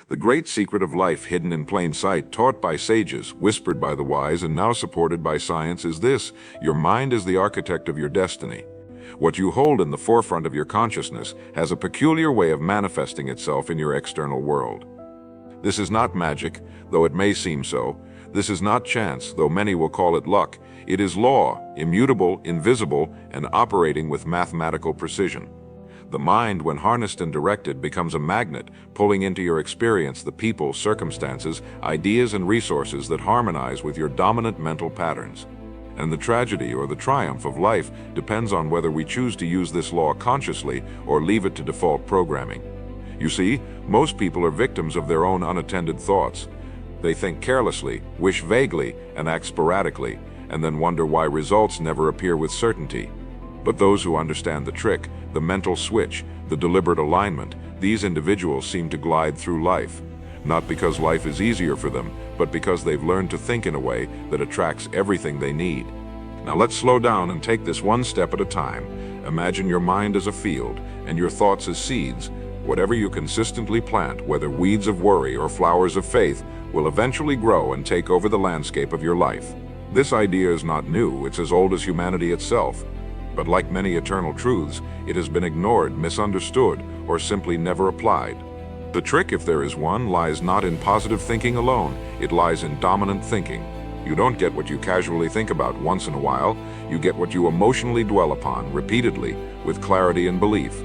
The great secret of life hidden in plain sight, taught by sages, whispered by the wise, and now supported by science is this: your mind is the architect of your destiny. What you hold in the forefront of your consciousness has a peculiar way of manifesting itself in your external world. This is not magic, though it may seem so. This is not chance, though many will call it luck. It is law, immutable, invisible, and operating with mathematical precision. The mind, when harnessed and directed, becomes a magnet, pulling into your experience the people, circumstances, ideas, and resources that harmonize with your dominant mental patterns. And the tragedy or the triumph of life depends on whether we choose to use this law consciously or leave it to default programming. You see, most people are victims of their own unattended thoughts. They think carelessly, wish vaguely, and act sporadically, and then wonder why results never appear with certainty. But those who understand the trick, the mental switch, the deliberate alignment, these individuals seem to glide through life. Not because life is easier for them, but because they've learned to think in a way that attracts everything they need. Now let's slow down and take this one step at a time. Imagine your mind as a field, and your thoughts as seeds. Whatever you consistently plant, whether weeds of worry or flowers of faith, will eventually grow and take over the landscape of your life. This idea is not new, it's as old as humanity itself. But like many eternal truths, it has been ignored, misunderstood, or simply never applied. The trick, if there is one, lies not in positive thinking alone, it lies in dominant thinking. You don't get what you casually think about once in a while, you get what you emotionally dwell upon, repeatedly, with clarity and belief.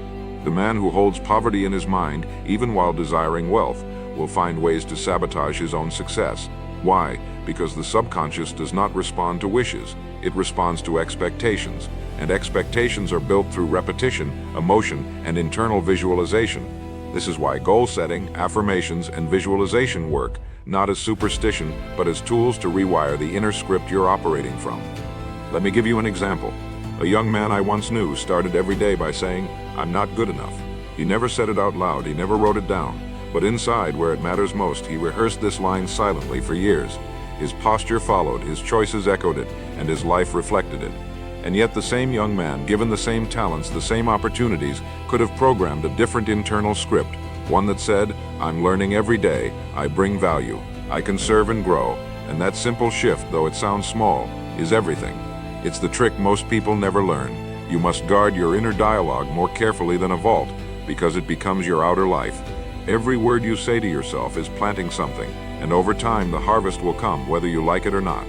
The man who holds poverty in his mind, even while desiring wealth, will find ways to sabotage his own success. Why? Because the subconscious does not respond to wishes, it responds to expectations. And expectations are built through repetition, emotion, and internal visualization. This is why goal setting, affirmations, and visualization work, not as superstition, but as tools to rewire the inner script you're operating from. Let me give you an example. A young man I once knew started every day by saying, "I'm not good enough." He never said it out loud, he never wrote it down, but inside, where it matters most, he rehearsed this line silently for years. His posture followed, his choices echoed it, and his life reflected it. And yet the same young man, given the same talents, the same opportunities, could have programmed a different internal script, one that said, "I'm learning every day, I bring value, I can serve and grow," and that simple shift, though it sounds small, is everything. It's the trick most people never learn. You must guard your inner dialogue more carefully than a vault, because it becomes your outer life. Every word you say to yourself is planting something, and over time the harvest will come, whether you like it or not.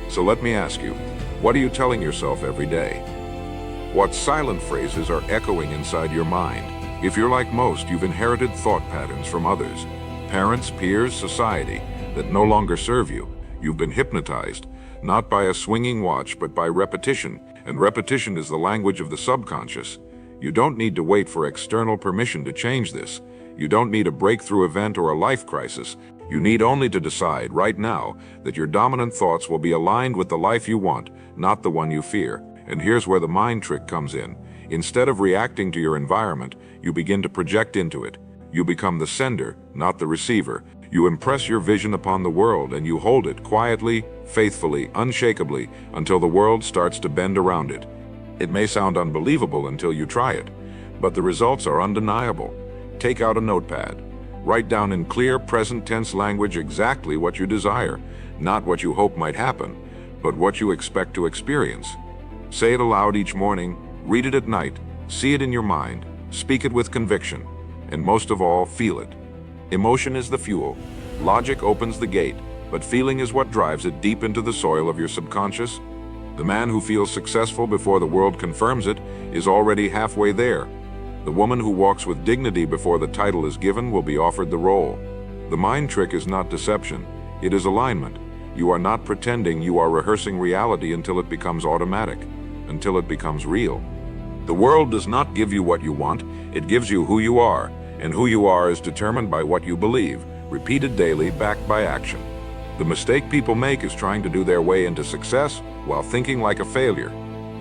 So let me ask you, what are you telling yourself every day? What silent phrases are echoing inside your mind? If you're like most, you've inherited thought patterns from others, parents, peers, society, that no longer serve you. You've been hypnotized, not by a swinging watch, but by repetition, and repetition is the language of the subconscious. You don't need to wait for external permission to change this. You don't need a breakthrough event or a life crisis. You need only to decide right now that your dominant thoughts will be aligned with the life you want, not the one you fear. And here's where the mind trick comes in. Instead of reacting to your environment, you begin to project into it. You become the sender, not the receiver. You impress your vision upon the world and you hold it quietly, faithfully, unshakably, until the world starts to bend around it. It may sound unbelievable until you try it, but the results are undeniable. Take out a notepad. Write down in clear, present tense language exactly what you desire, not what you hope might happen, but what you expect to experience. Say it aloud each morning, read it at night, see it in your mind, speak it with conviction, and most of all, feel it. Emotion is the fuel. Logic opens the gate, but feeling is what drives it deep into the soil of your subconscious. The man who feels successful before the world confirms it is already halfway there. The woman who walks with dignity before the title is given will be offered the role. The mind trick is not deception, it is alignment. You are not pretending, you are rehearsing reality until it becomes automatic, until it becomes real. The world does not give you what you want, it gives you who you are, and who you are is determined by what you believe, repeated daily, backed by action. The mistake people make is trying to do their way into success while thinking like a failure.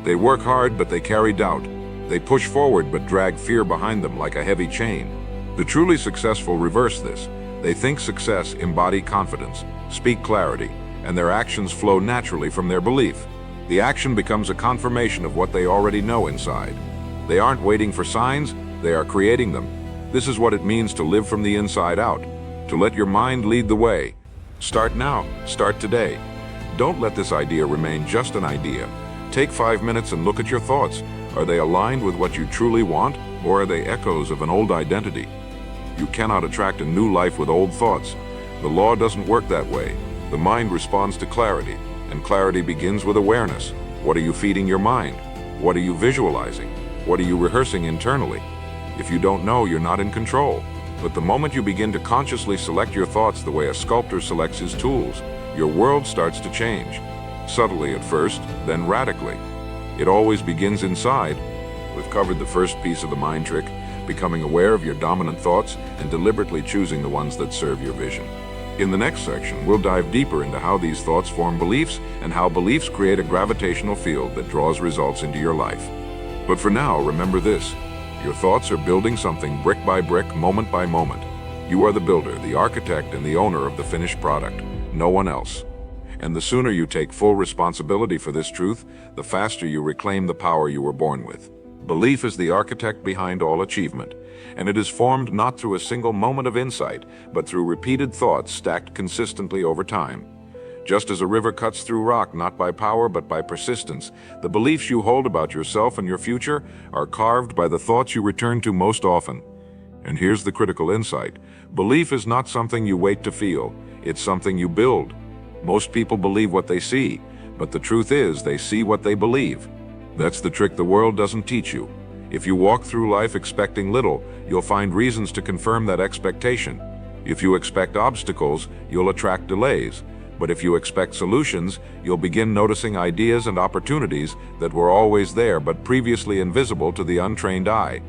They work hard, but they carry doubt. They push forward but drag fear behind them like a heavy chain. The truly successful reverse this. They think success, embody confidence, speak clarity, and their actions flow naturally from their belief. The action becomes a confirmation of what they already know inside. They aren't waiting for signs, they are creating them. This is what it means to live from the inside out. to let your mind lead the way. Start now, start today. Don't let this idea remain just an idea. Take 5 minutes and look at your thoughts. Are they aligned with what you truly want, or are they echoes of an old identity? You cannot attract a new life with old thoughts. The law doesn't work that way. The mind responds to clarity, and clarity begins with awareness. What are you feeding your mind? What are you visualizing? What are you rehearsing internally? If you don't know, you're not in control. But the moment you begin to consciously select your thoughts the way a sculptor selects his tools, your world starts to change. Subtly at first, then radically. It always begins inside. We've covered the first piece of the mind trick, becoming aware of your dominant thoughts and deliberately choosing the ones that serve your vision. In the next section, we'll dive deeper into how these thoughts form beliefs and how beliefs create a gravitational field that draws results into your life. But for now, remember this. Your thoughts are building something brick by brick, moment by moment. You are the builder, the architect, and the owner of the finished product, no one else. And the sooner you take full responsibility for this truth, the faster you reclaim the power you were born with. Belief is the architect behind all achievement, and it is formed not through a single moment of insight, but through repeated thoughts stacked consistently over time. Just as a river cuts through rock not by power but by persistence, the beliefs you hold about yourself and your future are carved by the thoughts you return to most often. And here's the critical insight. Belief is not something you wait to feel, it's something you build. Most people believe what they see, but the truth is they see what they believe. That's the trick the world doesn't teach you. If you walk through life expecting little, you'll find reasons to confirm that expectation. If you expect obstacles, you'll attract delays. But if you expect solutions, you'll begin noticing ideas and opportunities that were always there but previously invisible to the untrained eye.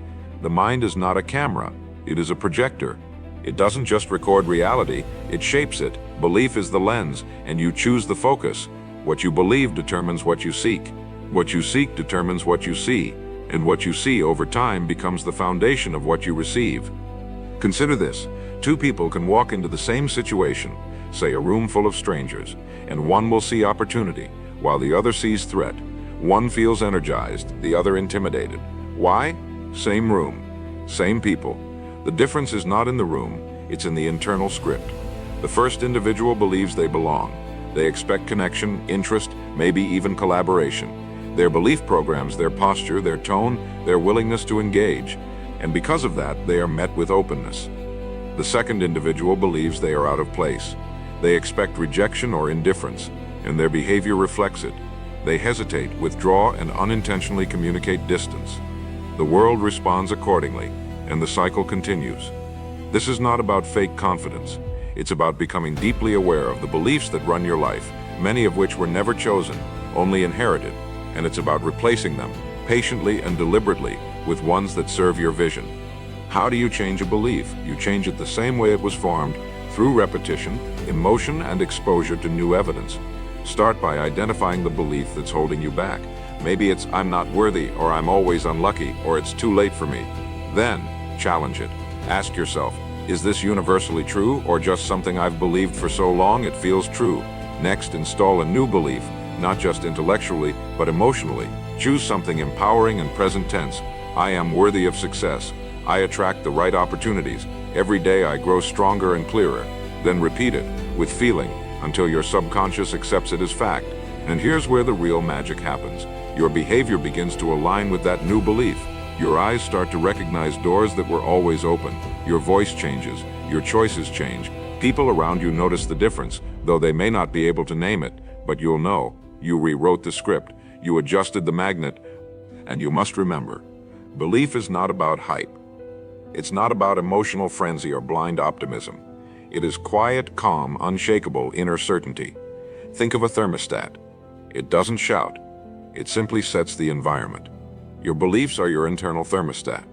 The mind is not a camera, it is a projector. It doesn't just record reality, it shapes it. Belief is the lens, and you choose the focus. What you believe determines what you seek. What you seek determines what you see, and what you see over time becomes the foundation of what you receive. Consider this. Two people can walk into the same situation, say a room full of strangers, and one will see opportunity, while the other sees threat. One feels energized, the other intimidated. Why? Same room, same people. The difference is not in the room, it's in the internal script. The first individual believes they belong. They expect connection, interest, maybe even collaboration. Their belief programs their posture, their tone, their willingness to engage. And because of that, they are met with openness. The second individual believes they are out of place. They expect rejection or indifference, and their behavior reflects it. They hesitate, withdraw, and unintentionally communicate distance. The world responds accordingly, and the cycle continues. This is not about fake confidence. It's about becoming deeply aware of the beliefs that run your life, many of which were never chosen, only inherited. And it's about replacing them, patiently and deliberately, with ones that serve your vision. How do you change a belief? You change it the same way it was formed, through repetition, emotion, and exposure to new evidence. Start by identifying the belief that's holding you back. Maybe it's "I'm not worthy," or "I'm always unlucky," or "It's too late for me." Then, challenge it. Ask yourself, is this universally true, or just something I've believed for so long it feels true? Next, install a new belief, not just intellectually, but emotionally. Choose something empowering and present tense. I am worthy of success. I attract the right opportunities. Every day I grow stronger and clearer. Then repeat it, with feeling, until your subconscious accepts it as fact. And here's where the real magic happens. Your behavior begins to align with that new belief. Your eyes start to recognize doors that were always open. Your voice changes. Your choices change. People around you notice the difference, though they may not be able to name it, but you'll know. You rewrote the script, you adjusted the magnet, and you must remember, belief is not about hype. It's not about emotional frenzy or blind optimism. It is quiet, calm, unshakable inner certainty. Think of a thermostat. It doesn't shout. It simply sets the environment. Your beliefs are your internal thermostat.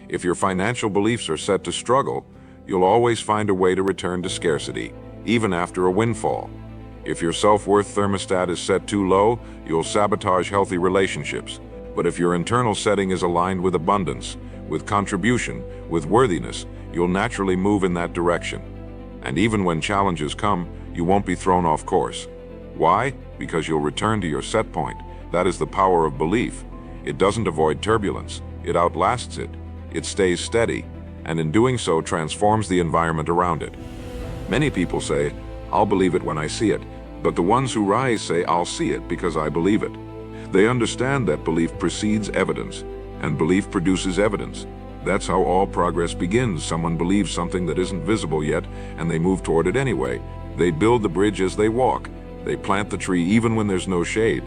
If your financial beliefs are set to struggle, you'll always find a way to return to scarcity, even after a windfall. If your self-worth thermostat is set too low, you'll sabotage healthy relationships. But if your internal setting is aligned with abundance, with contribution, with worthiness, you'll naturally move in that direction. And even when challenges come, you won't be thrown off course. Why? Because you'll return to your set point. That is the power of belief. It doesn't avoid turbulence. It outlasts it. It stays steady, and in doing so transforms the environment around it. Many people say, "I'll believe it when I see it," but the ones who rise say, "I'll see it because I believe it." They understand that belief precedes evidence, and belief produces evidence. That's how all progress begins. Someone believes something that isn't visible yet, and they move toward it anyway. They build the bridge as they walk. They plant the tree even when there's no shade.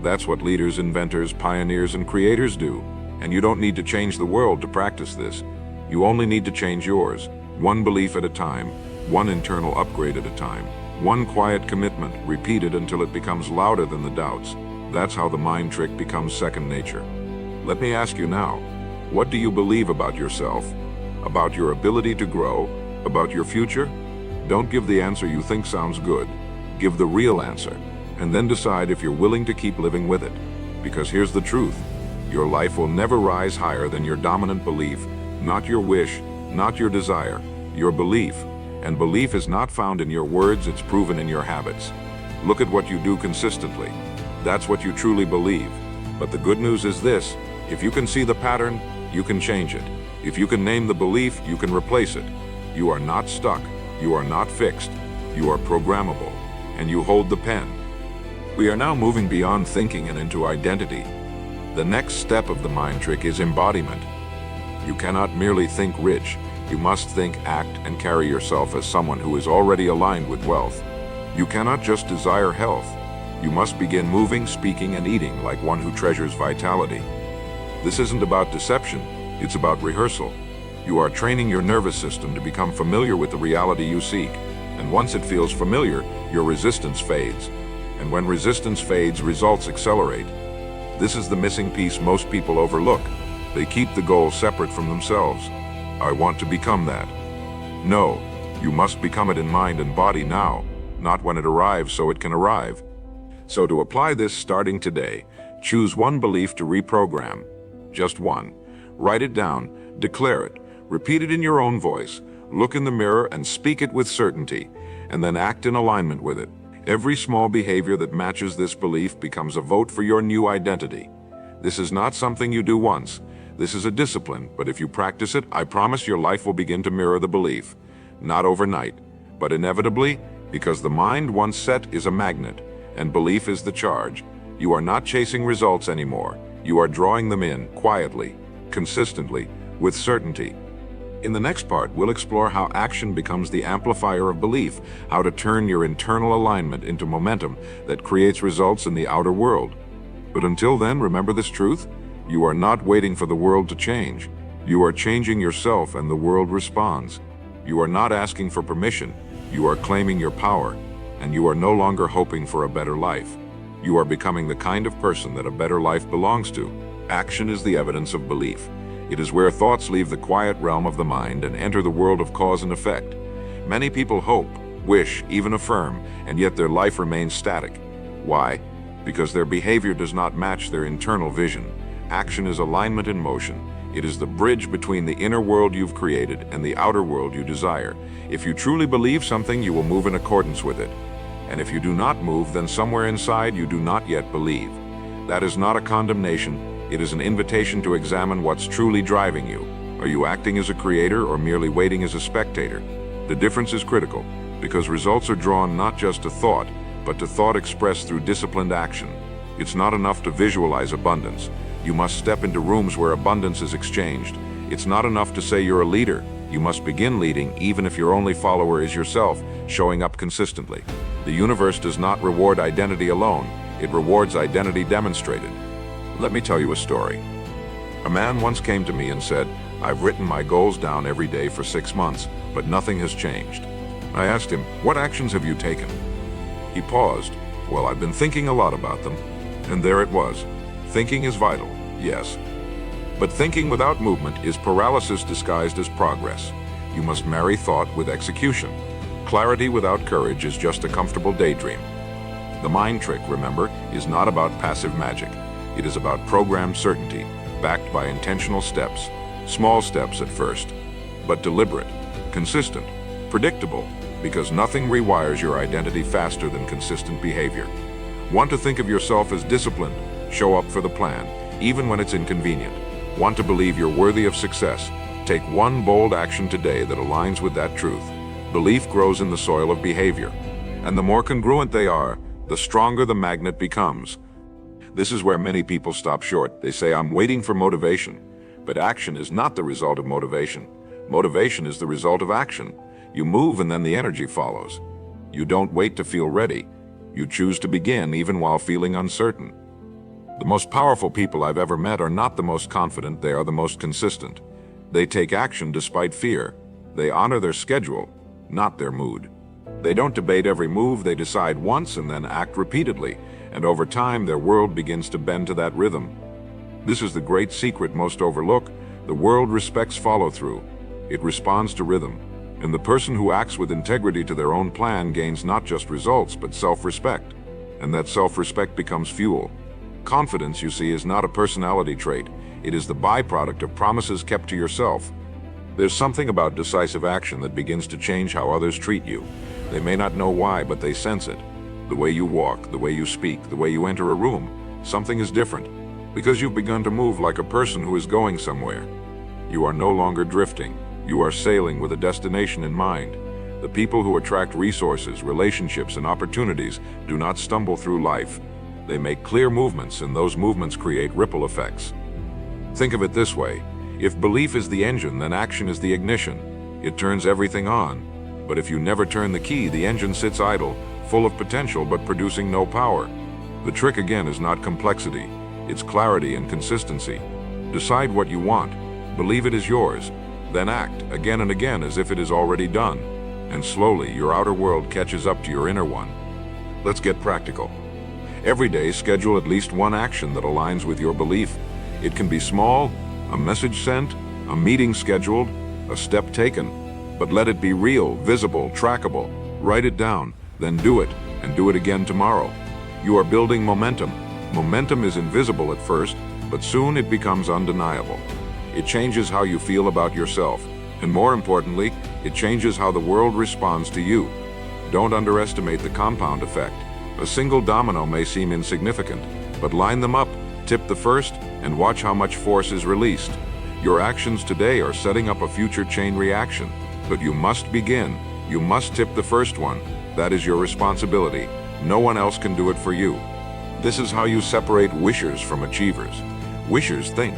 That's what leaders, inventors, pioneers, and creators do. And you don't need to change the world to practice this. You only need to change yours, one belief at a time, one internal upgrade at a time, one quiet commitment, repeated until it becomes louder than the doubts. That's how the mind trick becomes second nature. Let me ask you now, what do you believe about yourself? About your ability to grow? About your future? Don't give the answer you think sounds good. Give the real answer, and then decide if you're willing to keep living with it. Because here's the truth. Your life will never rise higher than your dominant belief, not your wish, not your desire, your belief. And belief is not found in your words, it's proven in your habits. Look at what you do consistently. That's what you truly believe. But the good news is this: if you can see the pattern, you can change it. If you can name the belief, you can replace it. You are not stuck. You are not fixed. You are programmable. And you hold the pen. We are now moving beyond thinking and into identity. The next step of the mind trick is embodiment. You cannot merely think rich. You must think, act, and carry yourself as someone who is already aligned with wealth. You cannot just desire health. You must begin moving, speaking, and eating like one who treasures vitality. This isn't about deception, it's about rehearsal. You are training your nervous system to become familiar with the reality you seek. And once it feels familiar, your resistance fades. And when resistance fades, results accelerate. This is the missing piece most people overlook. They keep the goal separate from themselves. I want to become that. No, you must become it in mind and body now, not when it arrives so it can arrive. So to apply this starting today, choose one belief to reprogram. Just one. Write it down, declare it, repeat it in your own voice, look in the mirror and speak it with certainty, and then act in alignment with it. Every small behavior that matches this belief becomes a vote for your new identity. This is not something you do once. This is a discipline, but if you practice it, I promise your life will begin to mirror the belief. Not overnight, but inevitably, because the mind once set is a magnet, and belief is the charge. You are not chasing results anymore. You are drawing them in, quietly, consistently, with certainty. In the next part, we'll explore how action becomes the amplifier of belief, how to turn your internal alignment into momentum that creates results in the outer world. But until then, remember this truth: you are not waiting for the world to change. You are changing yourself and the world responds. You are not asking for permission. You are claiming your power. And you are no longer hoping for a better life. You are becoming the kind of person that a better life belongs to. Action is the evidence of belief. It is where thoughts leave the quiet realm of the mind and enter the world of cause and effect. Many people hope, wish, even affirm, and yet their life remains static. Why? Because their behavior does not match their internal vision. Action is alignment in motion. It is the bridge between the inner world you've created and the outer world you desire. If you truly believe something, you will move in accordance with it. And if you do not move, then somewhere inside you do not yet believe. That is not a condemnation. It is an invitation to examine what's truly driving you. Are you acting as a creator or merely waiting as a spectator? The difference is critical, because results are drawn not just to thought, but to thought expressed through disciplined action. It's not enough to visualize abundance. You must step into rooms where abundance is exchanged. It's not enough to say you're a leader. You must begin leading, even if your only follower is yourself, showing up consistently. The universe does not reward identity alone. It rewards identity demonstrated. Let me tell you a story. A man once came to me and said, "I've written my goals down every day for 6 months, but nothing has changed." I asked him, "What actions have you taken?" He paused. "Well, I've been thinking a lot about them." And there it was. Thinking is vital, yes. But thinking without movement is paralysis disguised as progress. You must marry thought with execution. Clarity without courage is just a comfortable daydream. The mind trick, remember, is not about passive magic. It is about programmed certainty, backed by intentional steps. Small steps at first, but deliberate, consistent, predictable, because nothing rewires your identity faster than consistent behavior. Want to think of yourself as disciplined? Show up for the plan, even when it's inconvenient. Want to believe you're worthy of success? Take one bold action today that aligns with that truth. Belief grows in the soil of behavior, and the more congruent they are, the stronger the magnet becomes. This is where many people stop short. They say, "I'm waiting for motivation." But action is not the result of motivation. Motivation is the result of action. You move and then the energy follows. You don't wait to feel ready. You choose to begin even while feeling uncertain. The most powerful people I've ever met are not the most confident, they are the most consistent. They take action despite fear. They honor their schedule, not their mood. They don't debate every move, they decide once and then act repeatedly, and over time their world begins to bend to that rhythm. This is the great secret most overlook. The world respects follow-through. It responds to rhythm. And the person who acts with integrity to their own plan gains not just results, but self-respect. And that self-respect becomes fuel. Confidence, you see, is not a personality trait. It is the byproduct of promises kept to yourself. There's something about decisive action that begins to change how others treat you. They may not know why, but they sense it. The way you walk, the way you speak, the way you enter a room, something is different. Because you've begun to move like a person who is going somewhere. You are no longer drifting. You are sailing with a destination in mind. The people who attract resources, relationships, and opportunities do not stumble through life. They make clear movements, and those movements create ripple effects. Think of it this way. If belief is the engine, then action is the ignition. It turns everything on. But if you never turn the key, the engine sits idle, full of potential but producing no power. The trick again is not complexity. It's clarity and consistency. Decide what you want. Believe it is yours. Then act again and again as if it is already done. And slowly your outer world catches up to your inner one. Let's get practical. Every day, schedule at least one action that aligns with your belief. It can be small, a message sent, a meeting scheduled, a step taken. But let it be real, visible, trackable. Write it down, then do it, and do it again tomorrow. You are building momentum. Momentum is invisible at first, but soon it becomes undeniable. It changes how you feel about yourself, and more importantly, it changes how the world responds to you. Don't underestimate the compound effect. A single domino may seem insignificant, but line them up, tip the first, and watch how much force is released. Your actions today are setting up a future chain reaction, but you must begin. You must tip the first one. That is your responsibility. No one else can do it for you. This is how you separate wishers from achievers. Wishers think.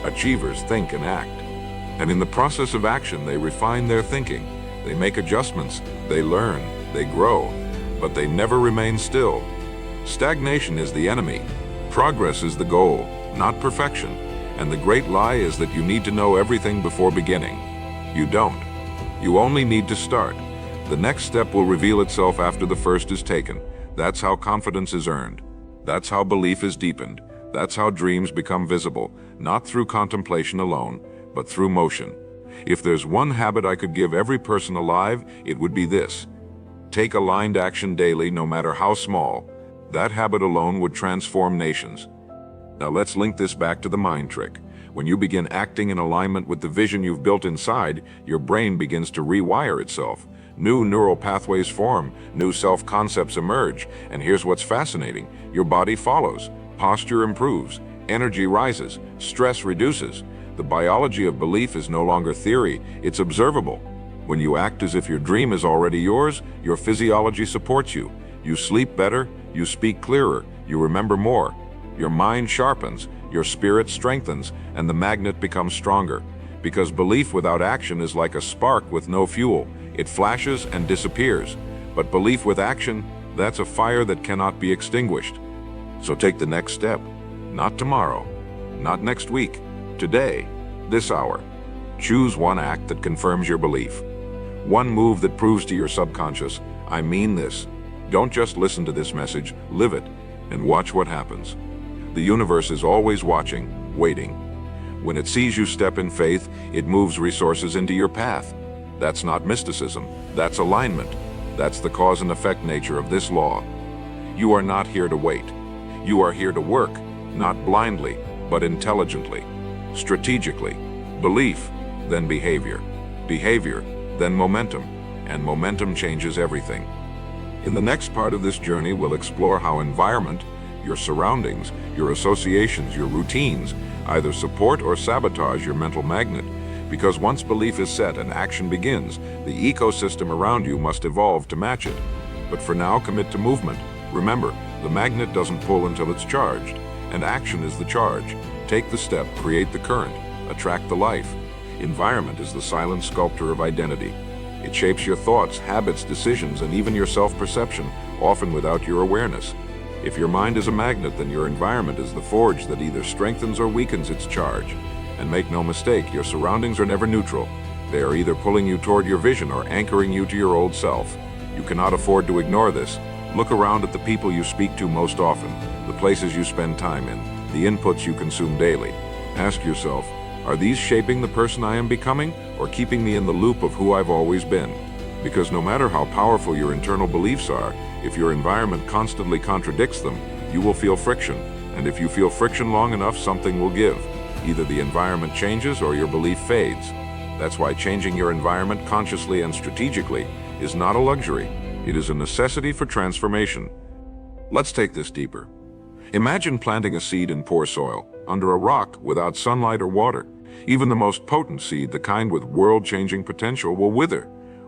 Achievers think and act. And in the process of action, they refine their thinking. They make adjustments. They learn. They grow. But they never remain still. Stagnation is the enemy. Progress is the goal, not perfection. And the great lie is that you need to know everything before beginning. You don't. You only need to start. The next step will reveal itself after the first is taken. That's how confidence is earned. That's how belief is deepened. That's how dreams become visible, not through contemplation alone, but through motion. If there's one habit I could give every person alive, it would be this. Take aligned action daily, no matter how small. That habit alone would transform nations. Now let's link this back to the mind trick. When you begin acting in alignment with the vision you've built inside, your brain begins to rewire itself. New neural pathways form, new self-concepts emerge, and here's what's fascinating. Your body follows, posture improves, energy rises, stress reduces. The biology of belief is no longer theory, it's observable. When you act as if your dream is already yours, your physiology supports you. You sleep better, you speak clearer, you remember more. Your mind sharpens, your spirit strengthens, and the magnet becomes stronger. Because belief without action is like a spark with no fuel. It flashes and disappears. But belief with action, that's a fire that cannot be extinguished. So take the next step. Not tomorrow, not next week, today, this hour. Choose one act that confirms your belief. One move that proves to your subconscious, I mean this. Don't just listen to this message, live it, and watch what happens. The universe is always watching, waiting. When it sees you step in faith, it moves resources into your path. That's not mysticism, that's alignment. That's the cause and effect nature of this law. You are not here to wait. You are here to work, not blindly, but intelligently, strategically. Belief, then behavior. Behavior, then momentum. And momentum changes everything. In the next part of this journey, we'll explore how environment, your surroundings, your associations, your routines, either support or sabotage your mental magnet. Because once belief is set and action begins, the ecosystem around you must evolve to match it. But for now, commit to movement. Remember, the magnet doesn't pull until it's charged, and action is the charge. Take the step, create the current, attract the life. Environment is the silent sculptor of identity. It shapes your thoughts, habits, decisions, and even your self-perception, often without your awareness. If your mind is a magnet, then your environment is the forge that either strengthens or weakens its charge. And make no mistake, your surroundings are never neutral. They are either pulling you toward your vision or anchoring you to your old self. You cannot afford to ignore this. Look around at the people you speak to most often, the places you spend time in, the inputs you consume daily. Ask yourself, are these shaping the person I am becoming, or keeping me in the loop of who I've always been? Because no matter how powerful your internal beliefs are, if your environment constantly contradicts them, you will feel friction. And if you feel friction long enough, something will give. Either the environment changes or your belief fades. That's why changing your environment consciously and strategically is not a luxury. It is a necessity for transformation. Let's take this deeper. Imagine planting a seed in poor soil, under a rock, without sunlight or water. Even the most potent seed, the kind with world-changing potential, will wither.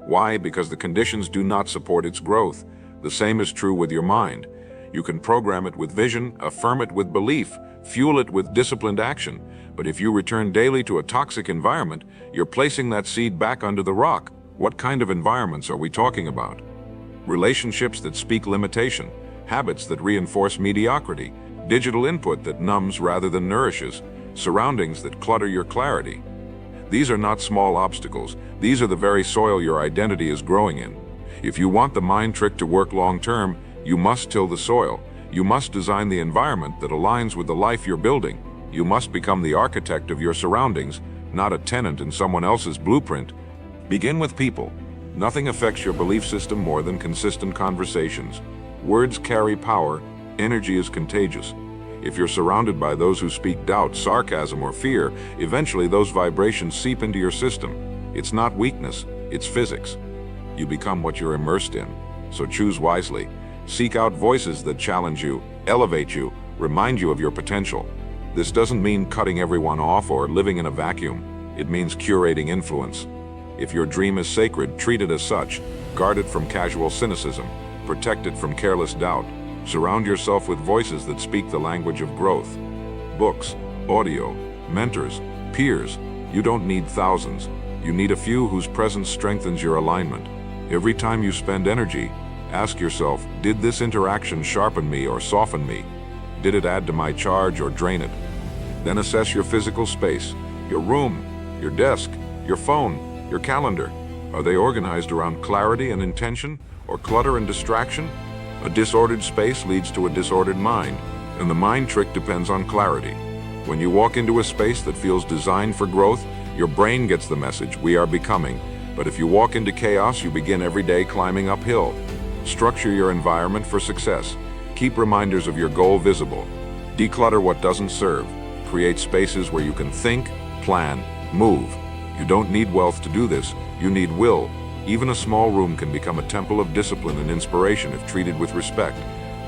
Why? Because the conditions do not support its growth. The same is true with your mind. You can program it with vision, affirm it with belief, fuel it with disciplined action. But if you return daily to a toxic environment, you're placing that seed back under the rock. What kind of environments are we talking about? Relationships that speak limitation, habits that reinforce mediocrity, digital input that numbs rather than nourishes, surroundings that clutter your clarity. These are not small obstacles. These are the very soil your identity is growing in. If you want the mind trick to work long-term, you must till the soil. You must design the environment that aligns with the life you're building. You must become the architect of your surroundings, not a tenant in someone else's blueprint. Begin with people. Nothing affects your belief system more than consistent conversations. Words carry power. Energy is contagious. If you're surrounded by those who speak doubt, sarcasm, or fear, eventually those vibrations seep into your system. It's not weakness, it's physics. You become what you're immersed in. So choose wisely. Seek out voices that challenge you, elevate you, remind you of your potential. This doesn't mean cutting everyone off or living in a vacuum. It means curating influence. If your dream is sacred, treat it as such. Guard it from casual cynicism. Protect it from careless doubt. Surround yourself with voices that speak the language of growth. Books, audio, mentors, peers. You don't need thousands. You need a few whose presence strengthens your alignment. Every time you spend energy, ask yourself, did this interaction sharpen me or soften me? Did it add to my charge or drain it? Then assess your physical space, your room, your desk, your phone, your calendar. Are they organized around clarity and intention, or clutter and distraction? A disordered space leads to a disordered mind, and the mind trick depends on clarity. When you walk into a space that feels designed for growth, your brain gets the message, we are becoming. But if you walk into chaos, you begin every day climbing uphill. Structure your environment for success. Keep reminders of your goal visible. Declutter what doesn't serve. Create spaces where you can think, plan, move. You don't need wealth to do this, you need will. Even a small room can become a temple of discipline and inspiration if treated with respect.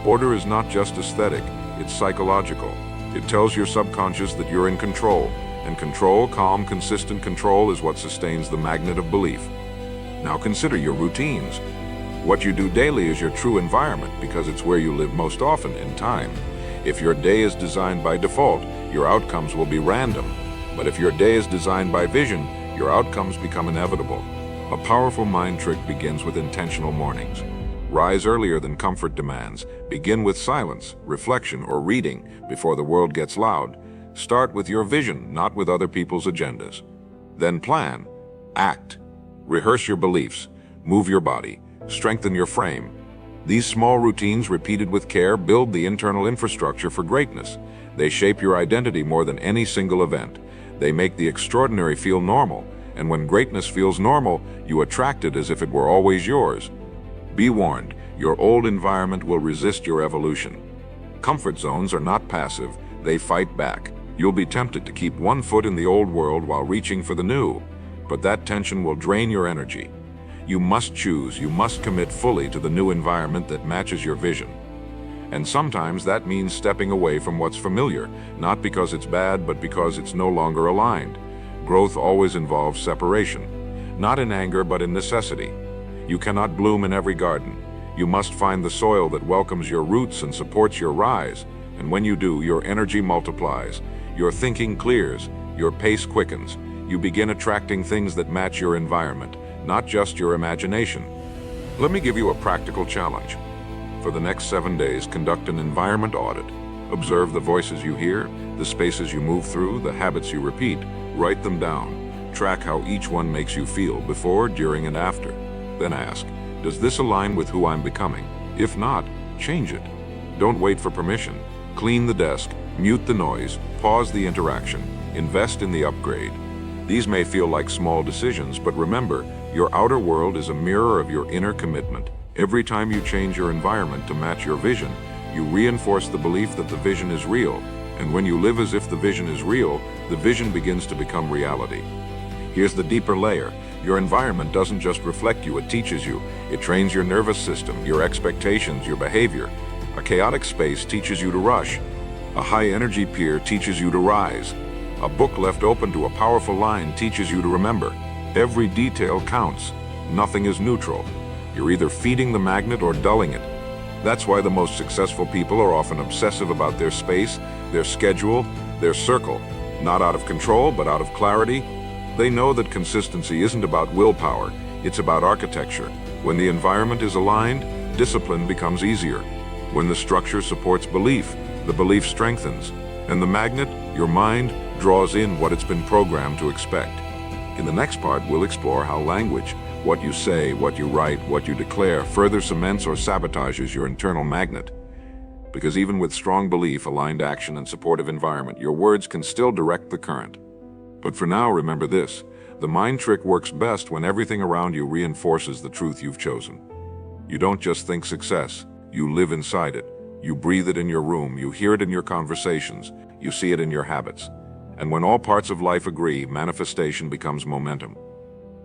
Order is not just aesthetic, it's psychological. It tells your subconscious that you're in control, and control, calm, consistent control is what sustains the magnet of belief. Now consider your routines. What you do daily is your true environment because it's where you live most often in time. If your day is designed by default, your outcomes will be random. But if your day is designed by vision, your outcomes become inevitable. A powerful mind trick begins with intentional mornings. Rise earlier than comfort demands. Begin with silence, reflection, or reading before the world gets loud. Start with your vision, not with other people's agendas. Then plan. Act. Rehearse your beliefs. Move your body. Strengthen your frame. These small routines, repeated with care, build the internal infrastructure for greatness. They shape your identity more than any single event. They make the extraordinary feel normal. And when greatness feels normal, you attract it as if it were always yours. Be warned, your old environment will resist your evolution. Comfort zones are not passive, they fight back. You'll be tempted to keep one foot in the old world while reaching for the new, but that tension will drain your energy. You must choose, you must commit fully to the new environment that matches your vision. And sometimes that means stepping away from what's familiar, not because it's bad, but because it's no longer aligned. Growth always involves separation, not in anger but in necessity. You cannot bloom in every garden. You must find the soil that welcomes your roots and supports your rise. And when you do, your energy multiplies, your thinking clears, your pace quickens. You begin attracting things that match your environment, not just your imagination. Let me give you a practical challenge. For the next 7 days, conduct an environment audit. Observe the voices you hear, the spaces you move through, the habits you repeat. Write them down. Track how each one makes you feel before, during, and after. Then ask, does this align with who I'm becoming? If not, change it. Don't wait for permission. Clean the desk, mute the noise, pause the interaction, invest in the upgrade. These may feel like small decisions, but remember, your outer world is a mirror of your inner commitment. Every time you change your environment to match your vision, you reinforce the belief that the vision is real. And when you live as if the vision is real, the vision begins to become reality. Here's the deeper layer. Your environment doesn't just reflect you, it teaches you. It trains your nervous system, your expectations, your behavior. A chaotic space teaches you to rush. A high-energy peer teaches you to rise. A book left open to a powerful line teaches you to remember. Every detail counts. Nothing is neutral. You're either feeding the magnet or dulling it. That's why the most successful people are often obsessive about their space, their schedule, their circle. Not out of control, but out of clarity. They know that consistency isn't about willpower, it's about architecture. When the environment is aligned, discipline becomes easier. When the structure supports belief, the belief strengthens. And the magnet, your mind, draws in what it's been programmed to expect. In the next part, we'll explore how language, what you say, what you write, what you declare, further cements or sabotages your internal magnet. Because even with strong belief, aligned action, and supportive environment, your words can still direct the current. But for now, remember this. The mind trick works best when everything around you reinforces the truth you've chosen. You don't just think success, you live inside it. You breathe it in your room, you hear it in your conversations, you see it in your habits. And when all parts of life agree, manifestation becomes momentum.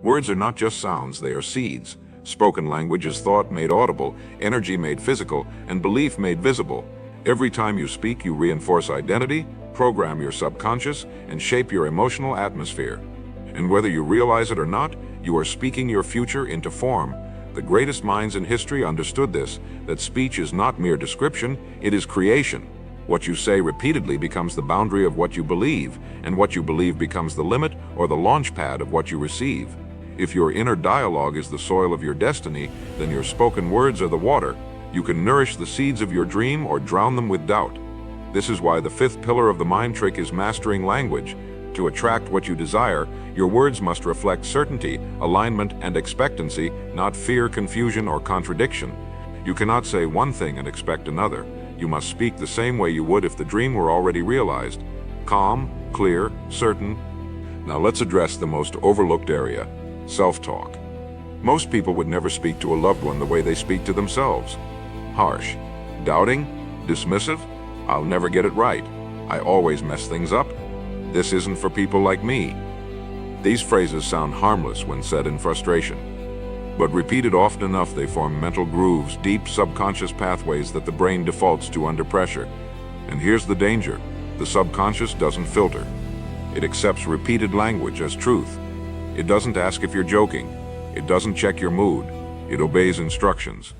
Words are not just sounds, they are seeds. Spoken language is thought made audible, energy made physical, and belief made visible. Every time you speak, you reinforce identity, program your subconscious, and shape your emotional atmosphere. And whether you realize it or not, you are speaking your future into form. The greatest minds in history understood this, that speech is not mere description, it is creation. What you say repeatedly becomes the boundary of what you believe, and what you believe becomes the limit or the launch pad of what you receive. If your inner dialogue is the soil of your destiny, then your spoken words are the water. You can nourish the seeds of your dream or drown them with doubt. This is why the fifth pillar of the mind trick is mastering language. To attract what you desire, your words must reflect certainty, alignment, and expectancy, not fear, confusion, or contradiction. You cannot say one thing and expect another. You must speak the same way you would if the dream were already realized. Calm, clear, certain. Now let's address the most overlooked area. Self-talk. Most people would never speak to a loved one the way they speak to themselves. Harsh. Doubting? Dismissive? I'll never get it right. I always mess things up. This isn't for people like me. These phrases sound harmless when said in frustration. But repeated often enough, they form mental grooves, deep subconscious pathways that the brain defaults to under pressure. And here's the danger. The subconscious doesn't filter. It accepts repeated language as truth. It doesn't ask if you're joking. It doesn't check your mood. It obeys instructions.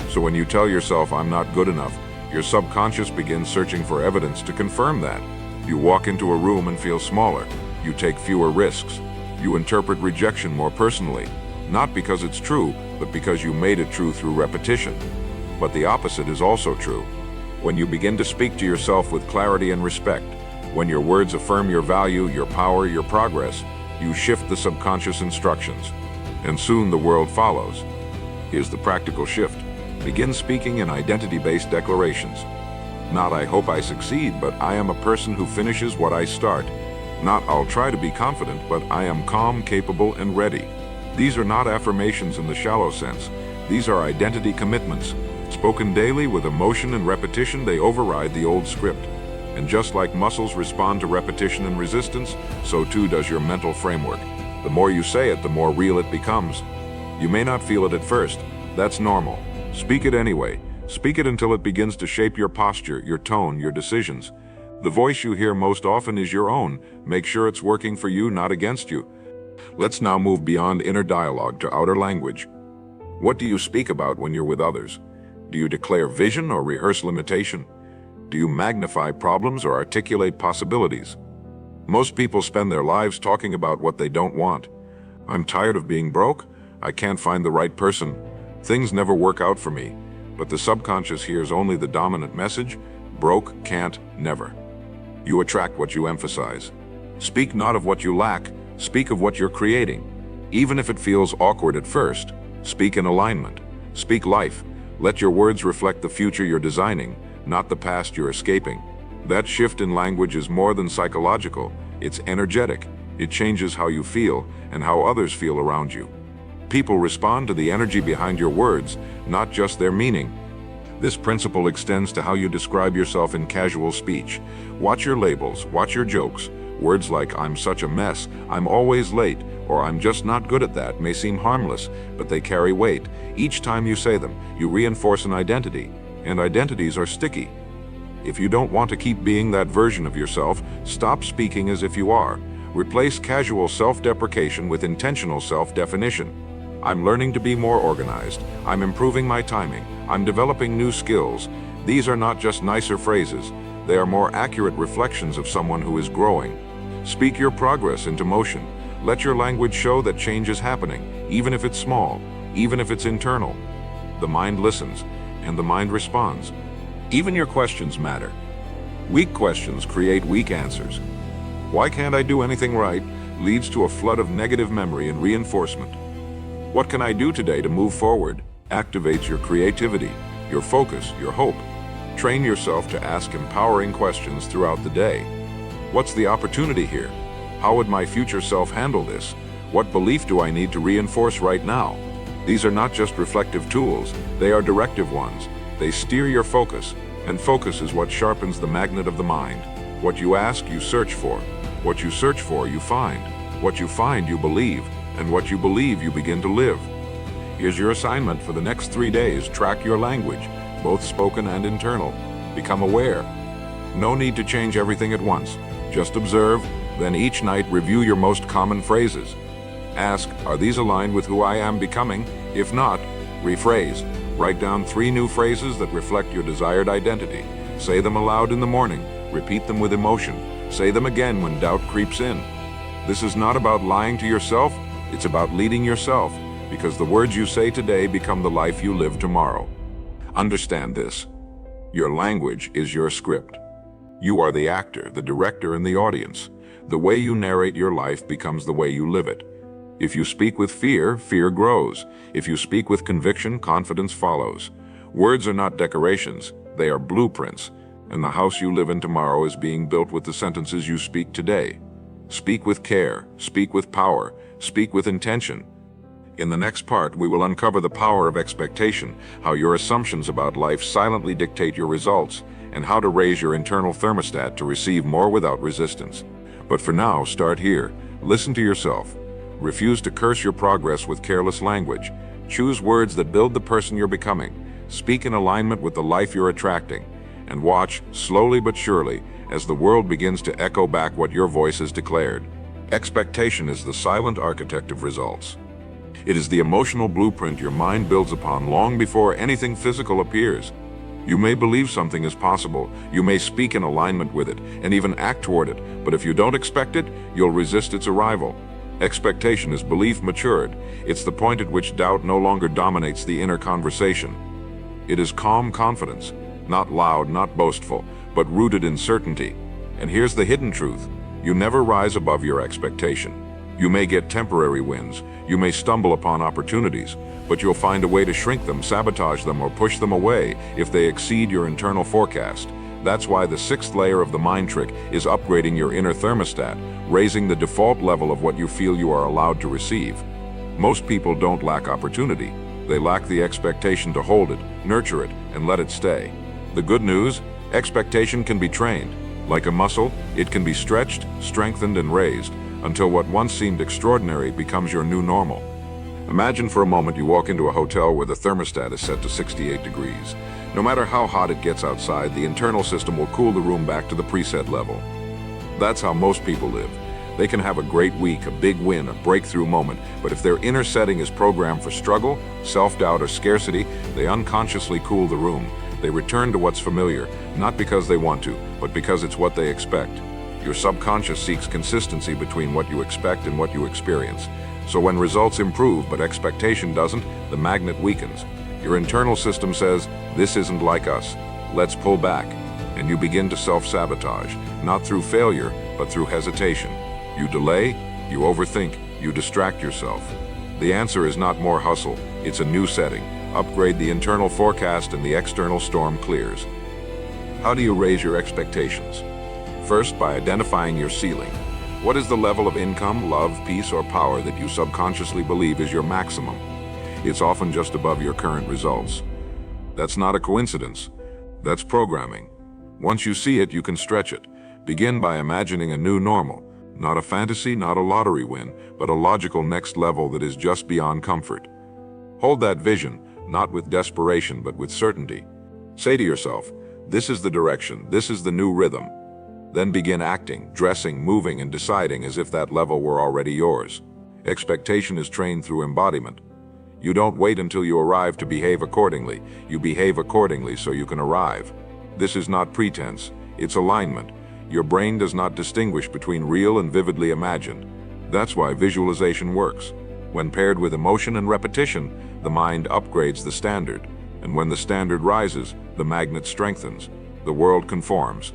So when you tell yourself, I'm not good enough, your subconscious begins searching for evidence to confirm that. You walk into a room and feel smaller. You take fewer risks. You interpret rejection more personally, not because it's true, but because you made it true through repetition. But the opposite is also true. When you begin to speak to yourself with clarity and respect, when your words affirm your value, your power, your progress, you shift the subconscious instructions, and soon the world follows. Here's the practical shift. Begin speaking in identity-based declarations. Not I hope I succeed, but I am a person who finishes what I start. Not I'll try to be confident, but I am calm, capable, and ready. These are not affirmations in the shallow sense. These are identity commitments. Spoken daily with emotion and repetition, they override the old script. And just like muscles respond to repetition and resistance, so too does your mental framework. The more you say it, the more real it becomes. You may not feel it at first. That's normal. Speak it anyway. Speak it until it begins to shape your posture, your tone, your decisions. The voice you hear most often is your own. Make sure it's working for you, not against you. Let's now move beyond inner dialogue to outer language. What do you speak about when you're with others? Do you declare vision or rehearse limitation? Do you magnify problems or articulate possibilities? Most people spend their lives talking about what they don't want. I'm tired of being broke. I can't find the right person. Things never work out for me. But the subconscious hears only the dominant message: broke, can't, never. You attract what you emphasize. Speak not of what you lack, speak of what you're creating. Even if it feels awkward at first, speak in alignment. Speak life. Let your words reflect the future you're designing, not the past you're escaping. That shift in language is more than psychological, it's energetic. It changes how you feel and how others feel around you. People respond to the energy behind your words, not just their meaning. This principle extends to how you describe yourself in casual speech. Watch your labels, watch your jokes. Words like "I'm such a mess," "I'm always late," or "I'm just not good at that" may seem harmless, but they carry weight. Each time you say them, you reinforce an identity, and identities are sticky. If you don't want to keep being that version of yourself, stop speaking as if you are. Replace casual self-deprecation with intentional self-definition. I'm learning to be more organized. I'm improving my timing. I'm developing new skills. These are not just nicer phrases. They are more accurate reflections of someone who is growing. Speak your progress into motion. Let your language show that change is happening, even if it's small, even if it's internal. The mind listens, and the mind responds. Even your questions matter. Weak questions create weak answers. "Why can't I do anything right?" leads to a flood of negative memory and reinforcement. "What can I do today to move forward?" activates your creativity, your focus, your hope. Train yourself to ask empowering questions throughout the day. What's the opportunity here? How would my future self handle this? What belief do I need to reinforce right now? These are not just reflective tools, they are directive ones. They steer your focus, and focus is what sharpens the magnet of the mind. What you ask, you search for. What you search for, you find. What you find, you believe. And what you believe, you begin to live. Here's your assignment for the next 3 days. Track your language, both spoken and internal. Become aware. No need to change everything at once. Just observe, then each night review your most common phrases. Ask, are these aligned with who I am becoming? If not, rephrase. Write down 3 new phrases that reflect your desired identity. Say them aloud in the morning. Repeat them with emotion. Say them again when doubt creeps in. This is not about lying to yourself, it's about leading yourself, because the words you say today become the life you live tomorrow. Understand this. Your language is your script. You are the actor, the director, and the audience. The way you narrate your life becomes the way you live it. If you speak with fear, fear grows. If you speak with conviction, confidence follows. Words are not decorations, they are blueprints, and the house you live in tomorrow is being built with the sentences you speak today. Speak with care, speak with power, speak with intention. In the next part, we will uncover the power of expectation, how your assumptions about life silently dictate your results, and how to raise your internal thermostat to receive more without resistance. But for now, start here. Listen to yourself. Refuse to curse your progress with careless language. Choose words that build the person you're becoming. Speak in alignment with the life you're attracting. And watch, slowly but surely, as the world begins to echo back what your voice has declared. Expectation is the silent architect of results. It is the emotional blueprint your mind builds upon long before anything physical appears. You may believe something is possible, you may speak in alignment with it, and even act toward it, but if you don't expect it, you'll resist its arrival. Expectation is belief matured. It's the point at which doubt no longer dominates the inner conversation. It is calm confidence, not loud, not boastful, but rooted in certainty. And here's the hidden truth. You never rise above your expectation. You may get temporary wins, you may stumble upon opportunities, but you'll find a way to shrink them, sabotage them, or push them away if they exceed your internal forecast. That's why the 6th layer of the mind trick is upgrading your inner thermostat, raising the default level of what you feel you are allowed to receive. Most people don't lack opportunity. They lack the expectation to hold it, nurture it, and let it stay. The good news, expectation can be trained. Like a muscle, it can be stretched, strengthened, and raised, until what once seemed extraordinary becomes your new normal. Imagine for a moment you walk into a hotel where the thermostat is set to 68 degrees. No matter how hot it gets outside, the internal system will cool the room back to the preset level. That's how most people live. They can have a great week, a big win, a breakthrough moment, but if their inner setting is programmed for struggle, self-doubt, or scarcity, they unconsciously cool the room. They return to what's familiar, not because they want to, but because it's what they expect. Your subconscious seeks consistency between what you expect and what you experience. So when results improve but expectation doesn't, the magnet weakens. Your internal system says, "This isn't like us. Let's pull back." And you begin to self-sabotage, not through failure, but through hesitation. You delay, you overthink, you distract yourself. The answer is not more hustle, it's a new setting. Upgrade the internal forecast and the external storm clears. How do you raise your expectations? First, by identifying your ceiling. What is the level of income, love, peace, or power that you subconsciously believe is your maximum? It's often just above your current results. That's not a coincidence. That's programming. Once you see it, you can stretch it. Begin by imagining a new normal. Not a fantasy, not a lottery win, but a logical next level that is just beyond comfort. Hold that vision, not with desperation, but with certainty. Say to yourself, "This is the direction, this is the new rhythm." Then begin acting, dressing, moving, and deciding as if that level were already yours. Expectation is trained through embodiment. You don't wait until you arrive to behave accordingly. You behave accordingly so you can arrive. This is not pretense, it's alignment. Your brain does not distinguish between real and vividly imagined. That's why visualization works. When paired with emotion and repetition, the mind upgrades the standard. And when the standard rises, the magnet strengthens. The world conforms.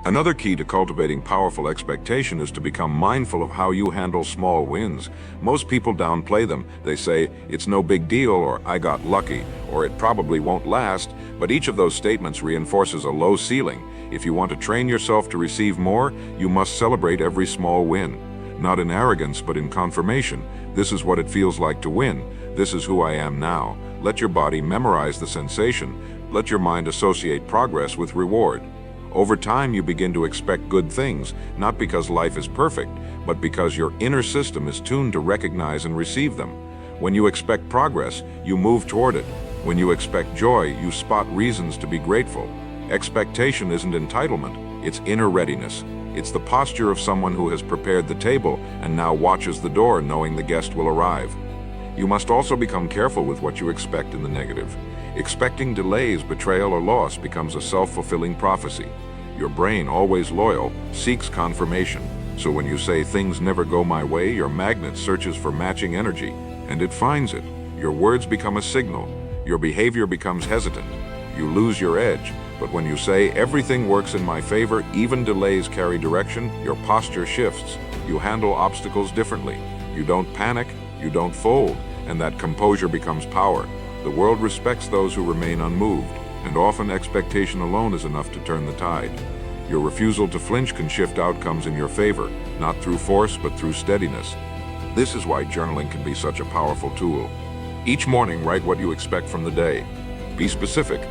Another key to cultivating powerful expectation is to become mindful of how you handle small wins. Most people downplay them. They say, "It's no big deal," or "I got lucky," or "It probably won't last." But each of those statements reinforces a low ceiling. If you want to train yourself to receive more, you must celebrate every small win. Not in arrogance, but in confirmation. This is what it feels like to win. This is who I am now. Let your body memorize the sensation. Let your mind associate progress with reward. Over time, you begin to expect good things, not because life is perfect, but because your inner system is tuned to recognize and receive them. When you expect progress, you move toward it. When you expect joy, you spot reasons to be grateful. Expectation isn't entitlement, it's inner readiness. It's the posture of someone who has prepared the table and now watches the door knowing the guest will arrive. You must also become careful with what you expect in the negative. Expecting delays, betrayal, or loss becomes a self-fulfilling prophecy. Your brain, always loyal, seeks confirmation. So when you say things never go my way, your magnet searches for matching energy, and it finds it. Your words become a signal. Your behavior becomes hesitant. You lose your edge. But when you say everything works in my favor, even delays carry direction, your posture shifts. You handle obstacles differently. You don't panic, you don't fold, and that composure becomes power. The world respects those who remain unmoved, and often expectation alone is enough to turn the tide. Your refusal to flinch can shift outcomes in your favor, not through force, but through steadiness. This is why journaling can be such a powerful tool. Each morning, write what you expect from the day. Be specific.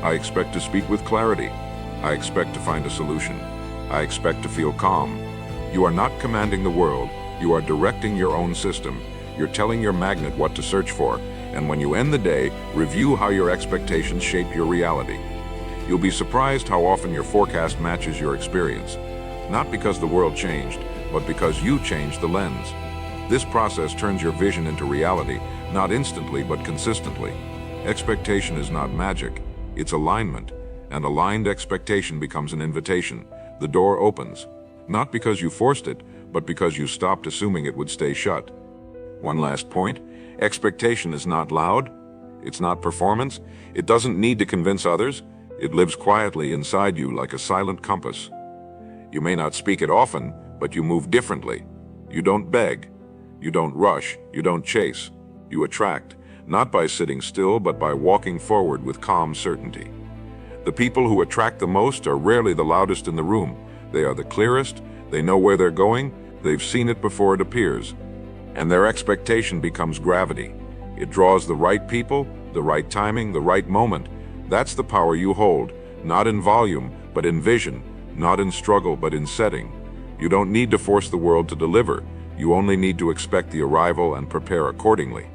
I expect to speak with clarity. I expect to find a solution. I expect to feel calm. You are not commanding the world. You are directing your own system. You're telling your magnet what to search for. And when you end the day, review how your expectations shape your reality. You'll be surprised how often your forecast matches your experience. Not because the world changed, but because you changed the lens. This process turns your vision into reality, not instantly, but consistently. Expectation is not magic, it's alignment. And aligned expectation becomes an invitation. The door opens. Not because you forced it, but because you stopped assuming it would stay shut. One last point. Expectation is not loud. It's not performance. It doesn't need to convince others. It lives quietly inside you like a silent compass. You may not speak it often, but you move differently. You don't beg. You don't rush. You don't chase. You attract, not by sitting still, but by walking forward with calm certainty. The people who attract the most are rarely the loudest in the room. They are the clearest. They know where they're going. They've seen it before it appears. And their expectation becomes gravity. It draws the right people, the right timing, the right moment. That's the power you hold, not in volume, but in vision, not in struggle, but in setting. You don't need to force the world to deliver. You only need to expect the arrival and prepare accordingly.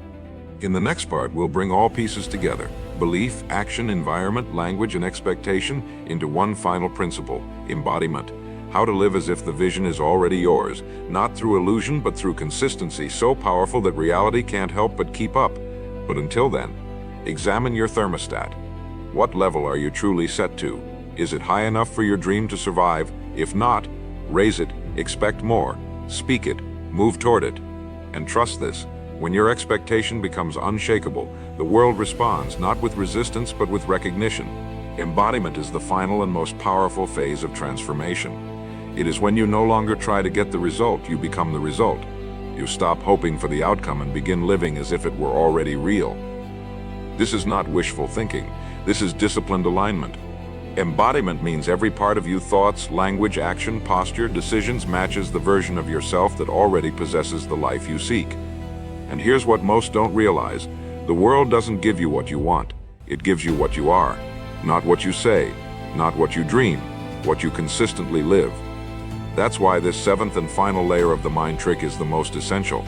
In the next part, we'll bring all pieces together: belief, action, environment, language, and expectation into one final principle: embodiment. How to live as if the vision is already yours, not through illusion but through consistency so powerful that reality can't help but keep up. But until then, examine your thermostat. What level are you truly set to? Is it high enough for your dream to survive? If not, raise it, expect more, speak it, move toward it. And trust this: when your expectation becomes unshakable, the world responds not with resistance but with recognition. Embodiment is the final and most powerful phase of transformation. It is when you no longer try to get the result, you become the result. You stop hoping for the outcome and begin living as if it were already real. This is not wishful thinking. This is disciplined alignment. Embodiment means every part of you, thoughts, language, action, posture, decisions, matches the version of yourself that already possesses the life you seek. And here's what most don't realize: the world doesn't give you what you want. It gives you what you are. Not what you say, not what you dream, what you consistently live. That's why this seventh and final layer of the mind trick is the most essential.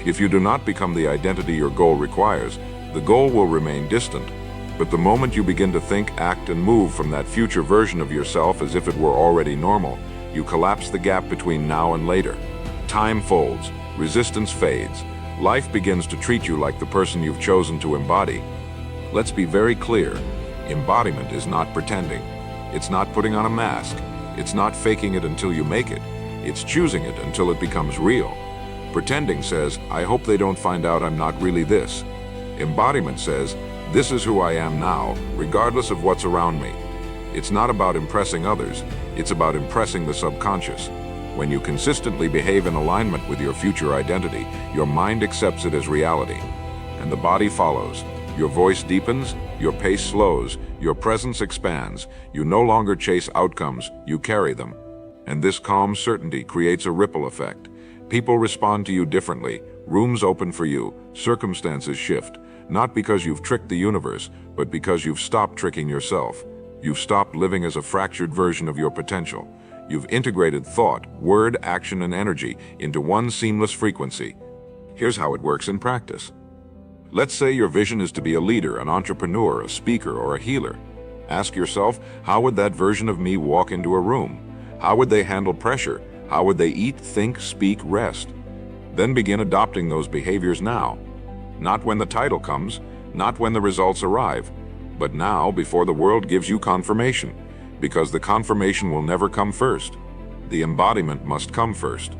If you do not become the identity your goal requires, the goal will remain distant. But the moment you begin to think, act, and move from that future version of yourself as if it were already normal, you collapse the gap between now and later. Time folds, resistance fades. Life begins to treat you like the person you've chosen to embody. Let's be very clear: embodiment is not pretending. It's not putting on a mask. It's not faking it until you make it. It's choosing it until it becomes real. Pretending says, I hope they don't find out I'm not really this. Embodiment says, this is who I am now, regardless of what's around me. It's not about impressing others. It's about impressing the subconscious. When you consistently behave in alignment with your future identity, your mind accepts it as reality, and the body follows. Your voice deepens, your pace slows, your presence expands. You no longer chase outcomes, you carry them. And this calm certainty creates a ripple effect. People respond to you differently, rooms open for you, circumstances shift, not because you've tricked the universe, but because you've stopped tricking yourself. You've stopped living as a fractured version of your potential. You've integrated thought, word, action, and energy into one seamless frequency. Here's how it works in practice. Let's say your vision is to be a leader, an entrepreneur, a speaker, or a healer. Ask yourself, how would that version of me walk into a room? How would they handle pressure? How would they eat, think, speak, rest? Then begin adopting those behaviors now. Not when the title comes, not when the results arrive, but now, before the world gives you confirmation, because the confirmation will never come first. The embodiment must come first.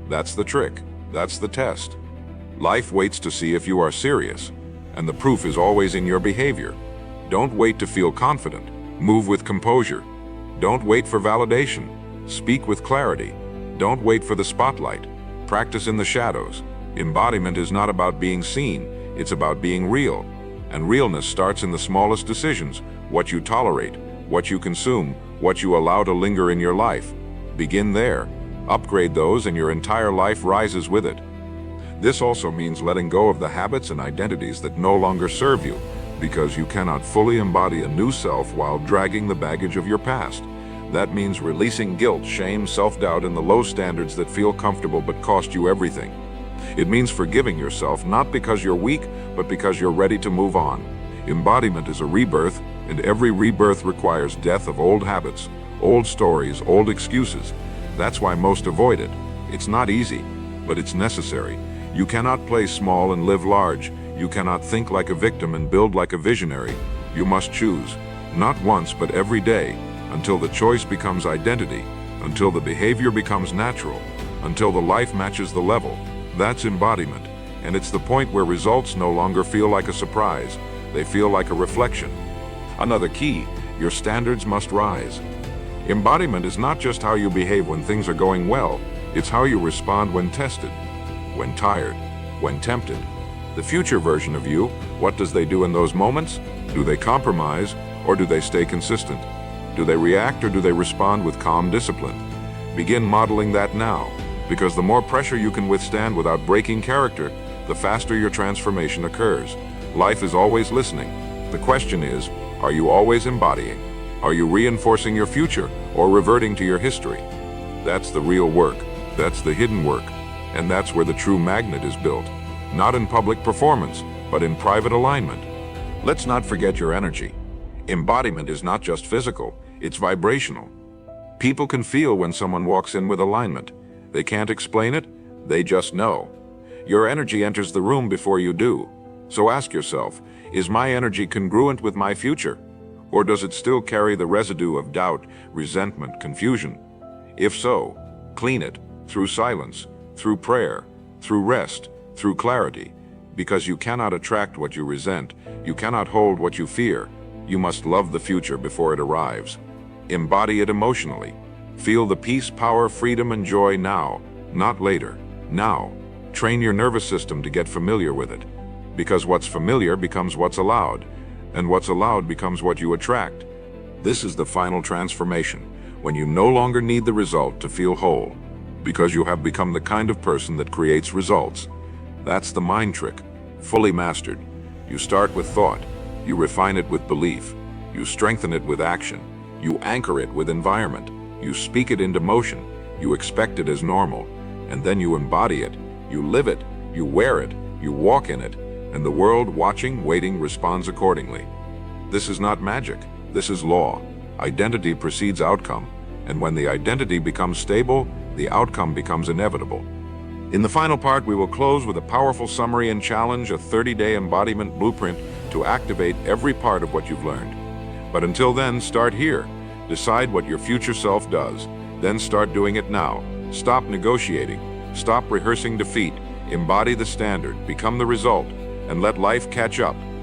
That's the trick. That's the test. Life waits to see if you are serious, and the proof is always in your behavior. Don't wait to feel confident. Move with composure. Don't wait for validation. Speak with clarity. Don't wait for the spotlight. Practice in the shadows. Embodiment is not about being seen, it's about being real. And realness starts in the smallest decisions: what you tolerate, what you consume, what you allow to linger in your life. Begin there. Upgrade those and your entire life rises with it. This also means letting go of the habits and identities that no longer serve you, because you cannot fully embody a new self while dragging the baggage of your past. That means releasing guilt, shame, self-doubt, and the low standards that feel comfortable but cost you everything. It means forgiving yourself, not because you're weak, but because you're ready to move on. Embodiment is a rebirth, and every rebirth requires death of old habits, old stories, old excuses. That's why most avoid it. It's not easy, but it's necessary. You cannot play small and live large. You cannot think like a victim and build like a visionary. You must choose, not once but every day, until the choice becomes identity, until the behavior becomes natural, until the life matches the level. That's embodiment, and it's the point where results no longer feel like a surprise. They feel like a reflection. Another key: your standards must rise. Embodiment is not just how you behave when things are going well, it's how you respond when tested, when tired, when tempted. The future version of you, what does they do in those moments? Do they compromise, or do they stay consistent? Do they react, or do they respond with calm discipline? Begin modeling that now, because the more pressure you can withstand without breaking character, the faster your transformation occurs. Life is always listening. The question is, are you always embodying? Are you reinforcing your future, or reverting to your history? That's the real work. That's the hidden work. And that's where the true magnet is built. Not in public performance, but in private alignment. Let's not forget your energy. Embodiment is not just physical, it's vibrational. People can feel when someone walks in with alignment. They can't explain it, they just know. Your energy enters the room before you do. So ask yourself, is my energy congruent with my future? Or does it still carry the residue of doubt, resentment, confusion? If so, clean it through silence, through prayer, through rest, through clarity. Because you cannot attract what you resent, you cannot hold what you fear. You must love the future before it arrives. Embody it emotionally. Feel the peace, power, freedom, and joy now, not later. Now. Train your nervous system to get familiar with it. Because what's familiar becomes what's allowed, and what's allowed becomes what you attract. This is the final transformation, when you no longer need the result to feel whole, because you have become the kind of person that creates results. That's the mind trick, fully mastered. You start with thought, you refine it with belief, you strengthen it with action, you anchor it with environment, you speak it into motion, you expect it as normal, and then you embody it, you live it, you wear it, you walk in it, and the world watching, waiting, responds accordingly. This is not magic, this is law. Identity precedes outcome, and when the identity becomes stable, the outcome becomes inevitable. In the final part, we will close with a powerful summary and challenge, a 30-day embodiment blueprint to activate every part of what you've learned. But until then, start here. Decide what your future self does, then start doing it now. Stop negotiating, stop rehearsing defeat, embody the standard, become the result, and let life catch up.